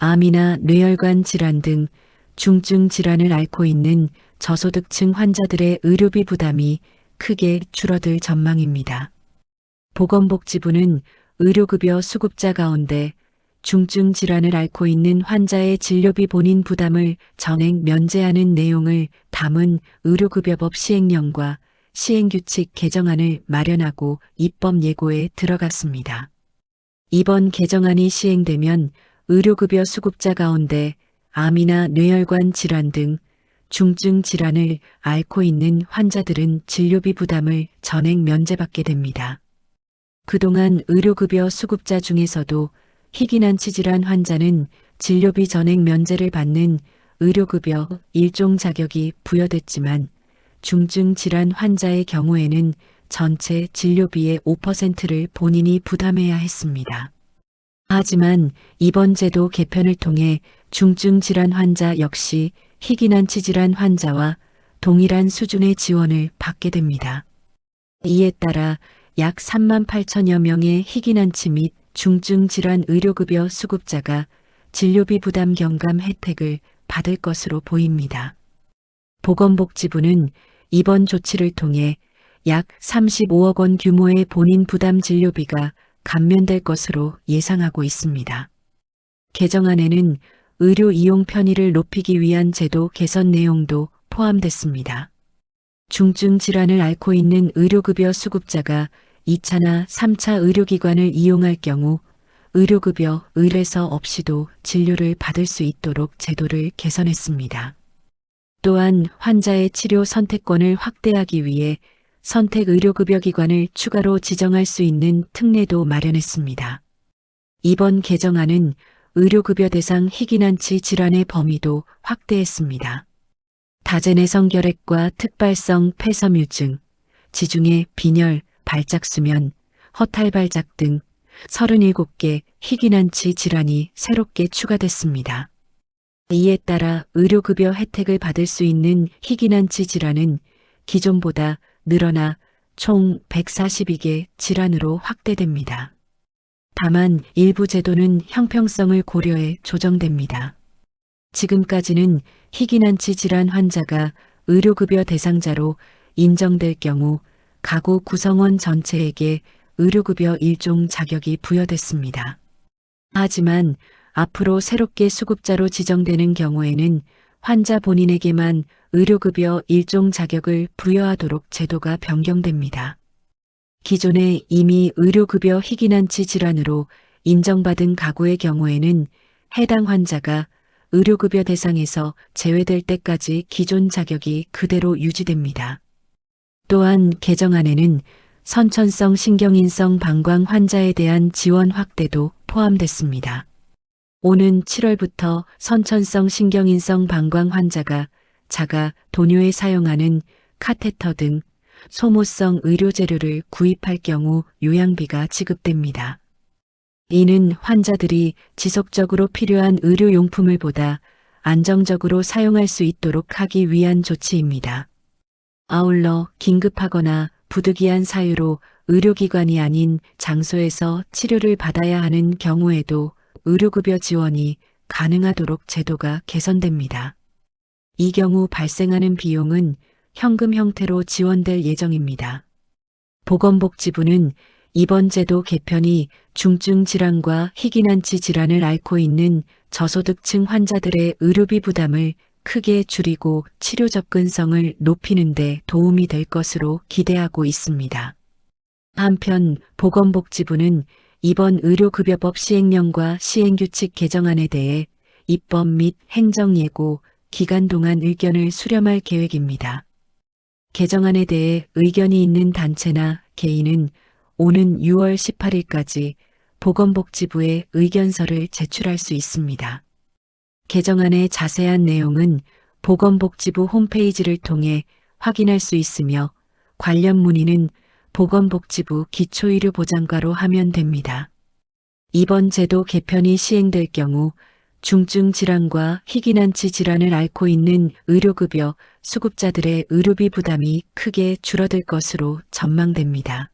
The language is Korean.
암이나 뇌혈관 질환 등 중증 질환을 앓고 있는 저소득층 환자들의 의료비 부담이 크게 줄어들 전망입니다. 보건복지부는 의료급여 수급자 가운데 중증 질환을 앓고 있는 환자의 진료비 본인 부담을 전액 면제하는 내용을 담은 의료급여법 시행령과 시행규칙 개정안을 마련하고 입법 예고에 들어갔습니다. 이번 개정안이 시행되면 의료급여 수급자 가운데 암이나 뇌혈관 질환 등 중증 질환을 앓고 있는 환자들은 진료비 부담을 전액 면제받게 됩니다. 그동안 의료급여 수급자 중에서도 희귀난치 질환 환자는 진료비 전액 면제를 받는 의료급여 일종 자격이 부여됐지만 중증 질환 환자의 경우에는 전체 진료비의 5%를 본인이 부담해야 했습니다. 하지만 이번 제도 개편을 통해 중증 질환 환자 역시 희귀난치 질환 환자와 동일한 수준의 지원을 받게 됩니다. 이에 따라 약 3만 8천여 명의 희귀난치 및 중증 질환 의료급여 수급자가 진료비 부담 경감 혜택을 받을 것으로 보입니다. 보건복지부는 이번 조치를 통해 약 35억 원 규모의 본인 부담 진료비가 감면될 것으로 예상하고 있습니다. 개정안에는 의료 이용 편의를 높이기 위한 제도 개선 내용도 포함됐습니다. 중증 질환을 앓고 있는 의료급여 수급자가 2차나 3차 의료기관을 이용할 경우 의료급여 의뢰서 없이도 진료를 받을 수 있도록 제도를 개선했습니다. 또한 환자의 치료 선택권을 확대하기 위해 선택의료급여기관을 추가로 지정할 수 있는 특례도 마련했습니다. 이번 개정안은 의료급여 대상 희귀난치 질환의 범위도 확대했습니다. 다제내성 결핵과 특발성 폐섬유증, 지중해 빈혈, 발작수면, 허탈발작 등 37개 희귀난치 질환이 새롭게 추가됐습니다. 이에 따라 의료급여 혜택을 받을 수 있는 희귀난치 질환은 기존보다 늘어나 총 142개 질환으로 확대됩니다. 다만 일부 제도는 형평성을 고려해 조정됩니다. 지금까지는 희귀난치 질환 환자가 의료급여 대상자로 인정될 경우 가구 구성원 전체에게 의료급여 일종 자격이 부여됐습니다. 하지만 앞으로 새롭게 수급자로 지정되는 경우에는 환자 본인에게만 의료급여 일종 자격을 부여하도록 제도가 변경됩니다. 기존에 이미 의료급여 희귀난치 질환으로 인정받은 가구의 경우에는 해당 환자가 의료급여 대상에서 제외될 때까지 기존 자격이 그대로 유지됩니다. 또한 개정안에는 선천성 신경인성 방광 환자에 대한 지원 확대도 포함됐습니다. 오는 7월부터 선천성 신경인성 방광 환자가 자가 도뇨에 사용하는 카테터 등 소모성 의료재료를 구입할 경우 요양비가 지급됩니다. 이는 환자들이 지속적으로 필요한 의료용품을 보다 안정적으로 사용할 수 있도록 하기 위한 조치입니다. 아울러 긴급하거나 부득이한 사유로 의료기관이 아닌 장소에서 치료를 받아야 하는 경우에도 의료급여 지원이 가능하도록 제도가 개선됩니다. 이 경우 발생하는 비용은 현금 형태로 지원될 예정입니다. 보건복지부는 이번 제도 개편이 중증 질환과 희귀난치 질환을 앓고 있는 저소득층 환자들의 의료비 부담을 크게 줄이고 치료 접근성을 높이는 데 도움이 될 것으로 기대하고 있습니다. 한편 보건복지부는 이번 의료급여법 시행령과 시행규칙 개정안에 대해 입법 및 행정예고 기간 동안 의견을 수렴할 계획입니다. 개정안에 대해 의견이 있는 단체나 개인은 오는 6월 18일까지 보건복지부에 의견서를 제출할 수 있습니다. 개정안의 자세한 내용은 보건복지부 홈페이지를 통해 확인할 수 있으며 관련 문의는 보건복지부 기초의료보장과로 하면 됩니다. 이번 제도 개편이 시행될 경우 중증 질환과 희귀난치 질환을 앓고 있는 의료급여 수급자들의 의료비 부담이 크게 줄어들 것으로 전망됩니다.